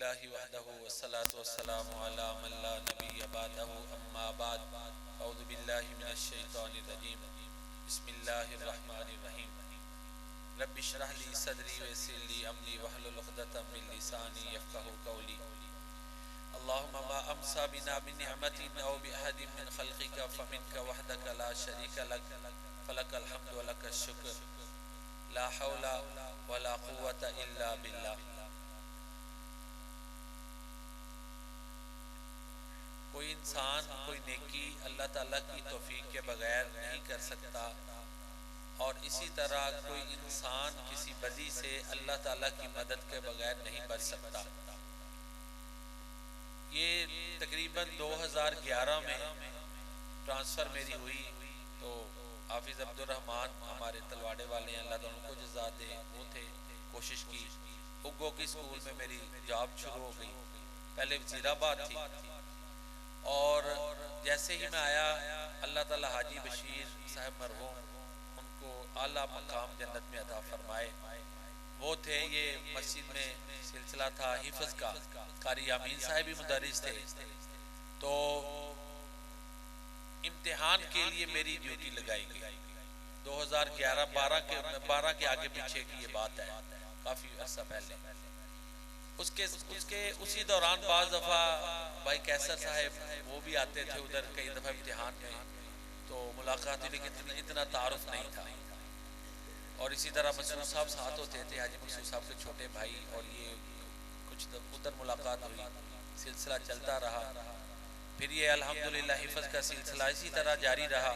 अल्हम्दुलिल्लाहि वहदहु वस्सलातु वस्सलामु अला मन ला नबिय्य बअदहु अम्मा बाद अऊज़ु बिल्लाहि मिनश शैतानिर रजीम बिस्मिल्लाहिर रहमानिर रहीम रब्बि इश्रह ली सदरी वयस्सिर ली अमरी वहलुल उक़दतम मिन लिसानी यफ़क़हू क़ौली अल्लाहुम्मा मा अमसा बिना मिन निअमतिन औ बिअहदिन मिन ख़ल्क़िका फ़मिनका वहदका ला शरीका लक फ़लकल हम्दु व लकश शुक्र ला हौला वला कुव्वता इल्ला बिल्लाह। कोई इंसान कोई नेकी अल्लाह ताला की तौफीक के बगैर नहीं कर सकता और इसी तरह कोई इंसान किसी बदी से अल्लाह ताला की मदद के बगैर नहीं बच सकता। ये तकरीबन 2011 में ट्रांसफ़र मेरी हुई तो हाफिज़ अब्दुर्रहमान हमारे तलवाड़े वाले हैं, अल्लाह उनको जज़ा दे, वो थे, कोशिश की उग्गो की स्कूल में मेरी जॉब शुरू हो गई। पहले वज़ीराबाद थी और जैसे ही मैं आया अल्लाह ताला हाजी बशीर साहब मरहूम उनको आला मकाम जन्नत में अता फरमाए, वो थे। ये मस्जिद में सिलसिला था हिफ्ज़ का, कारी अमीन साहब भी मुदर्रिस थे। तो इम्तिहान के लिए मेरी ड्यूटी लगाई गई 2011-12 के आगे पीछे की ये बात है, काफ़ी अर्सा पहले। उसके उसी दौरान बाज़ दफ़ा भाई कैसर साहब वो भी आते थे उधर कई दफ़ा इम्तिहान में, तो मुलाकात हुई लेकिन इतना तारुफ नहीं था। और इसी तरह मसूद साहब साथ होते थे, हाजी मसूद साहब के छोटे भाई, और ये कुछ उधर मुलाकात हुई, सिलसिला चलता रहा। फिर ये अल्हम्दुलिल्लाह हिफ्ज़ का सिलसिला इसी तरह जारी रहा।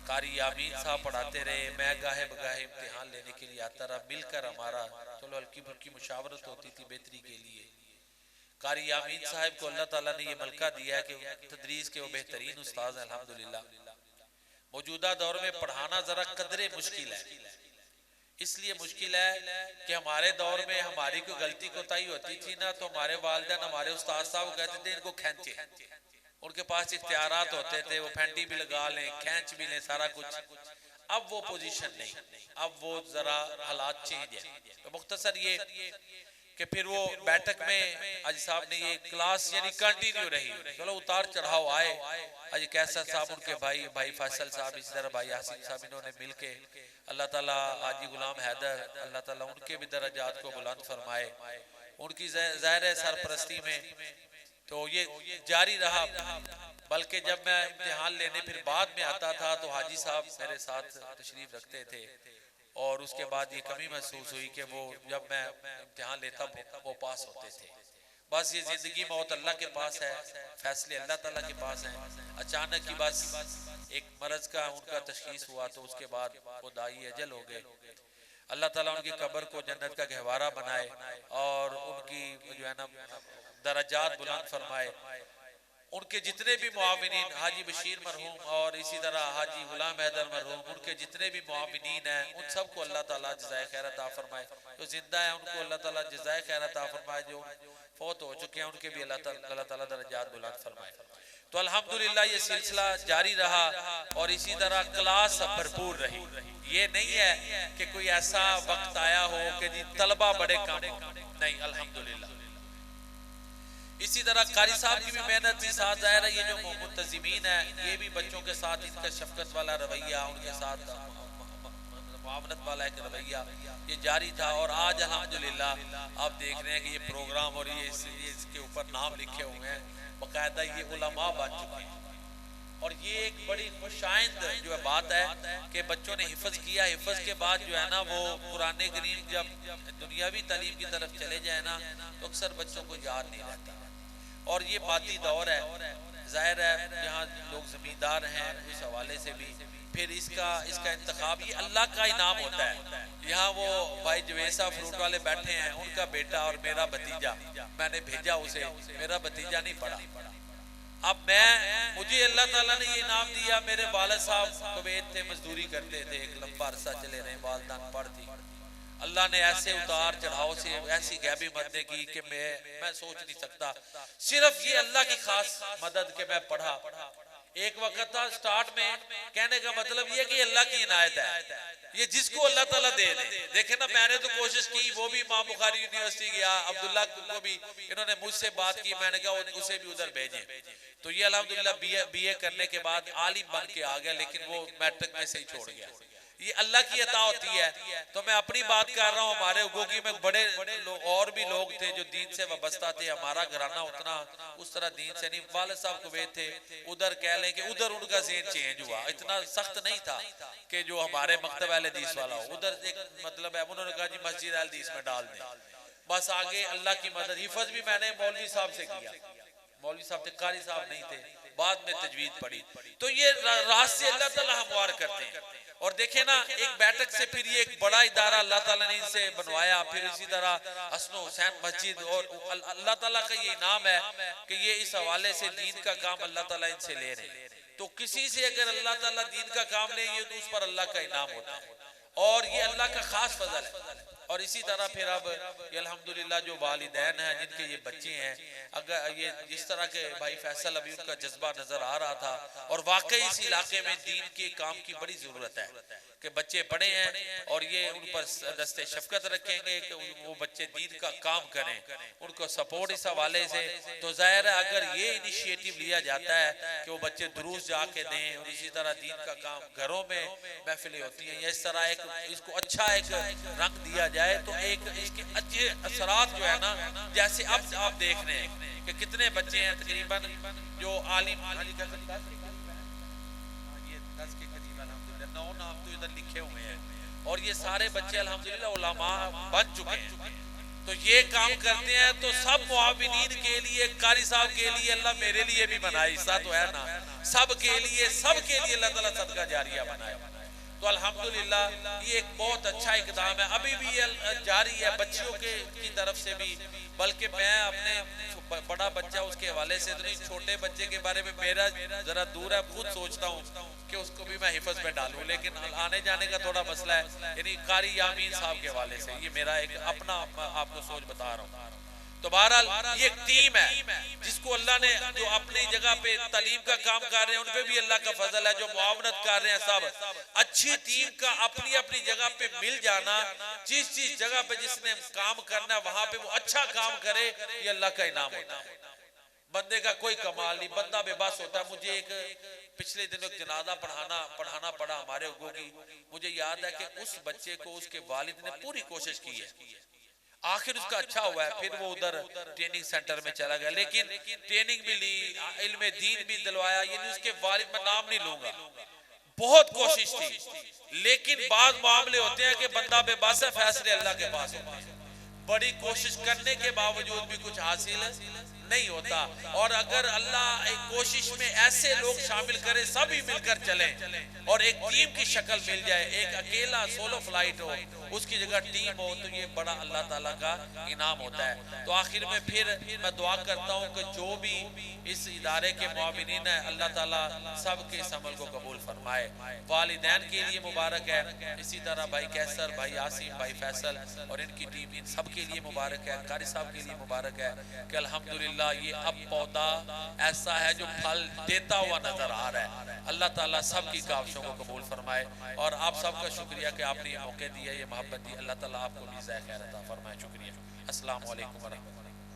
कारी यामीन साहब पढ़ाते रहे, मैं गाहे बगाहे इम्तिहान लेने के लिए आता रहा। मिलकर हमारा चलो हल्की फुल्की मुशावरत होती थी बेहतरी के लिए। कारी यामीन साहब को अल्लाह ताला ने ये मलका दिया है कि तदरीस के वो बेहतरीन उस्ताद हैं अल्हम्दुलिल्लाह। मौजूदा दौर में पढ़ाना जरा कदरे मुश्किल है, इसलिए मुश्किल है कि हमारे दौर में हमारी कोई गलती कोताही होती थी ना तो हमारे वालिदैन हमारे उस्ताद साहब कहते थे इनको खींचे, उनके पास इख्तियारात होते थे, वो फेंटी भी लगा लें, खींच भी लें, सारा कुछ। अब वो पोजीशन नहीं, अब वो जरा हालात चेंज है। तो मुख्तसर ये कि फिर वो बैठक में आज साहब ने ये क्लास यानी कंटिन्यू रही, चलो उतार चढ़ाव आए। आज कैसर साहब उनके भाई फैसल साहब, इसी तरह भाई यासीन साहब, इन्होंने मिल के अल्लाह ताला हाजी गुलाम हैदर अल्लाह ताला उनके भी दर्जात को बुलंद फरमाए, उनकी ज़ाहिर है सरपरस्ती में तो ये जारी रहा। बल्कि जब मैं इम्तिहान लेने फिर बाद में आता था तो हाजी साहब मेरे साथ तशरीफ रखते थे, और उसके बाद ये कमी महसूस हुई कि वो जब मैं इम्तिहान लेता वो पास होते थे। बस ये जिंदगी मौत अल्लाह के पास है, फैसले अल्लाह ताला के पास हैं। अचानक ही बस एक मरज का उनका तशखीस हुआ तो उसके बाद वो दाई अजल हो गए। अल्लाह ताला उनकी कब्र को जन्नत का गहवारा बनाए और उनकी जो है ना दर्जात बुलंद फरमाए। उनके जितने भी मुआविनीन हाजी बशीर मरहूम और इसी तरह हाजी गुलाम हैदर मरहूम, उनके जितने भी मुआविनीन हैं उन सबको अल्लाह ताला जज़ाए खैर अता फरमाए। जो जिंदा है उनको अल्लाह ताला जज़ाए खैर अता फरमाए, जो फौत हो चुके हैं उनके भी अल्लाह ताला दर्जात बुलंद फरमाए। तो अल्हम्दुलिल्लाह ये सिलसिला जारी रहा और इसी तरह क्लास भरपूर रही। ये नहीं है कि कोई ऐसा वक्त आया हो कि जी तलबा बड़े कम हो, नहीं, अल्हम्दुलिल्लाह। इसी तरह कारी साहब की भी मेहनत थी, साथ ज़ाहिर है ये जो मुंतज़िमीन है ये भी बच्चों के साथ इनका शफकत वाला रवैया, उनके साथ मुआवनत वाला एक रवैया ये जारी था। और आज अल्हम्दुलिल्लाह आप देख रहे हैं कि ये प्रोग्राम और ये इसके ऊपर नाम लिखे हुए हैं, बाकायदा ये उलमा बन चुके हैं। और ये एक बड़ी खुशाइंद जो है बात है कि बच्चों ने हिफ्ज़ किया, हिफ्ज़ के बाद जो है ना वो कुरान करीम जब दुनियावी तालीम की तरफ चले जाए ना तो अक्सर बच्चों को याद नहीं रहता। और ये मादी दौर है, ज़ाहिर है यहाँ लोग ज़मींदार हैं, इस हवाले से भी फिर इसका इंतखाब ये अल्लाह का इनाम होता है। यहाँ वो भाई जवेसा फ्रूट वाले बैठे हैं, उनका बेटा और मेरा भतीजा, मैंने भेजा उसे, मेरा भतीजा नहीं पढ़ा। अब मुझे अल्लाह ताला ने ये इनाम दिया, मेरे वालिद साहब कुवैत थे, मजदूरी करते थे, एक लंबा अरसा चले रहे, वालिदान पढ़ थी। अल्लाह ने ऐसे उतार चढ़ाव से ऐसी गैबी मदद की कि मैं सोच नहीं सकता। सिर्फ ये अल्लाह की खास मदद के मैं पढ़ा। एक वक्त था स्टार्ट में, कहने का मतलब ये कि अल्लाह की इनायत है, ये जिसको अल्लाह ताला दे दे। देखे ना, मैंने तो कोशिश की, वो भी इमाम बुखारी यूनिवर्सिटी गया, अब्दुल्ला को भी इन्होंने मुझसे बात की, मैंने कहा उसे भी उधर भेजें। तो ये अल्हम्दुलिल्लाह बीए करने के बाद आलिम बन के आ गया, लेकिन वो मैट्रिक में से ही छोड़ गया। ये अल्लाह की अता होती है। तो मैं अपनी बात कर रहा हूँ, हमारे उगोगी में बड़े और भी लोग थे जो दीन से वाबस्ता थे। हमारा घराना उतना उस तरह दीन से नहीं, वालिद साहब कुवैत थे, उधर कह लें कि उधर उनका ज़हन चेंज हुआ, इतना सख्त नहीं था कि जो हमारे मकतब अहले हदीस वाला हो। उधर एक मतलब है, उन्होंने कहा जी मस्जिद अहले हदीस में डाल दें, बस आगे अल्लाह की मदद। हिफज भी मैंने मौलवी साहब से किया, मौलवी साहब थे, कारी साहब नहीं थे, बाद में तजवीद पढ़ी। तो ये राज से अल्लाह ताला हमवार करते हैं। और देखे ना, एक बैठक से फिर ये एक बड़ा इदारा अल्लाह ताला ने इनसे बनवाया। फिर इसी तरह हसन हुसैन मस्जिद, और अल्लाह ताला का ये इनाम है कि ये इस हवाले से दीन का काम अल्लाह ताला इनसे ले रहे हैं। तो किसी से अगर अल्लाह ताला दीन का काम लेंगे तो उस पर अल्लाह का इनाम होता है, और ये अल्लाह का खास फजल है। और इसी तरह फिर अब ये अल्हम्दुलिल्लाह जो वालिदैन हैं, जिनके ये बच्चे हैं, अगर ये जिस तरह के भाई फैसल अभी उनका जज्बा नजर आ रहा था, और वाकई इस इलाके में दीन के काम की बड़ी जरूरत है कि बच्चे पढ़े हैं, और ये उन पर दस्ते शफकत रखेंगे कि वो बच्चे दीन का काम करें, उनको सपोर्ट इस हवाले से। तो जाहिर है अगर ये इनिशिएटिव लिया जाता है कि वो बच्चे दुरूस जाके दें, और इसी तरह दीन का काम घरों में महफिलें होती हैं, इस तरह एक इसको अच्छा एक रंग दिया जाए, तो एक इसके अच्छे असरात जो है ना, जैसे अब आप देख रहे हैं कि कितने बच्चे हैं तकरीबन जो आलिम, ये 10 के करीब अल्हम्दुलिल्लाह 9 नाम तो इधर लिखे हुए हैं, और ये सारे बच्चे अल्हम्दुलिल्लाह उलमा बन चुके हैं। तो ये काम करते हैं, तो सब मुआविनीन के लिए, कारी साहब के लिए, अल्लाह मेरे लिए भी बनाए, हिस्सा तो है ना, सब के लिए अल्लाह ताला सदका जारिया बनाए। तो अल्हम्दुलिल्लाह ये एक बहुत अच्छा इकदाम है, अभी भी ये जारी है बच्चियों की तरफ से भी। बल्कि मैं अपने बड़ा बच्चा उसके हवाले से, इतने छोटे बच्चे के बारे में मेरा जरा दूर है, खुद सोचता हूँ कि उसको भी मैं हिफज में डालूं, लेकिन आने जाने का थोड़ा मसला है। यानी कारी यामीन साहब के हवाले से ये मेरा एक अपना आपको सोच बता रहा हूँ। तो बहरहाल ये एक टीम है जिसको अल्लाह ने, जो अपनी जगह पे तालीम का काम कर रहे हैं, उन पे भी अल्लाह का फजल है, जो मुआवनत कर रहे हैं, सब अच्छी टीम का अपनी अपनी जगह पे मिल जाना। जिस जगह पे जिसने काम करना है वहां पे वो अच्छा काम करे, ये अल्लाह का इनाम होता है। बंदे का कोई कमाल नहीं, बंदा बेबस होता है। मुझे एक पिछले दिनों एक जनाजा पढ़ाना पड़ा हमारे उगो की। मुझे याद है कि उस बच्चे को उसके वालिद ने पूरी कोशिश की है, आखिर उसका अच्छा हुआ है, फिर वो उधर ट्रेनिंग सेंटर में चला गया, लेकिन ट्रेनिंग भी ली, इल्म दीन भी दिलवाया। यानी उसके वालिद, मैं नाम नहीं लूंगा, बहुत कोशिश थी, लेकिन बाद मामले होते हैं कि बंदा बेबस है, फैसले अल्लाह के पास होते हैं। बड़ी कोशिश करने के बावजूद भी कुछ हासिल नहीं होता। और अगर अल्लाह एक कोशिश में ऐसे लोग शामिल करे, सभी मिलकर चलें और एक टीम की शक्ल मिल जाए, एक अकेला सोलो फ्लाइट हो, उसकी जगह टीम हो, तो ये बड़ा अल्लाह ताला का इनाम होता है। तो आखिर में फिर मैं दुआ करता हूँ कि जो भी इस इदारे के मुआविनीन है, अल्लाह ताला सबके इस अमल को कबूल फरमाए। वालिदैन के लिए मुबारक है, इसी तरह भाई कैसर, भाई आसिम, भाई फैसल और इनकी टीम, इन सब के लिए मुबारक है। कारी साहब के लिए मुबारक है कि अल्हम्दुलिल्लाह ये अब पौधा ऐसा है जो फल देता हुआ नजर आ रहा है। अल्लाह ताला सबकी काविशों को कबूल फरमाए, और आप सबका शुक्रिया कि आपने ये मौके दिया, ये मोहब्बत दी। अल्लाह ताला आपको भी ज़ायक़ खैर अता फरमाए। शुक्रिया। अस्सलाम वालेकुम व रहमतुल्लाह।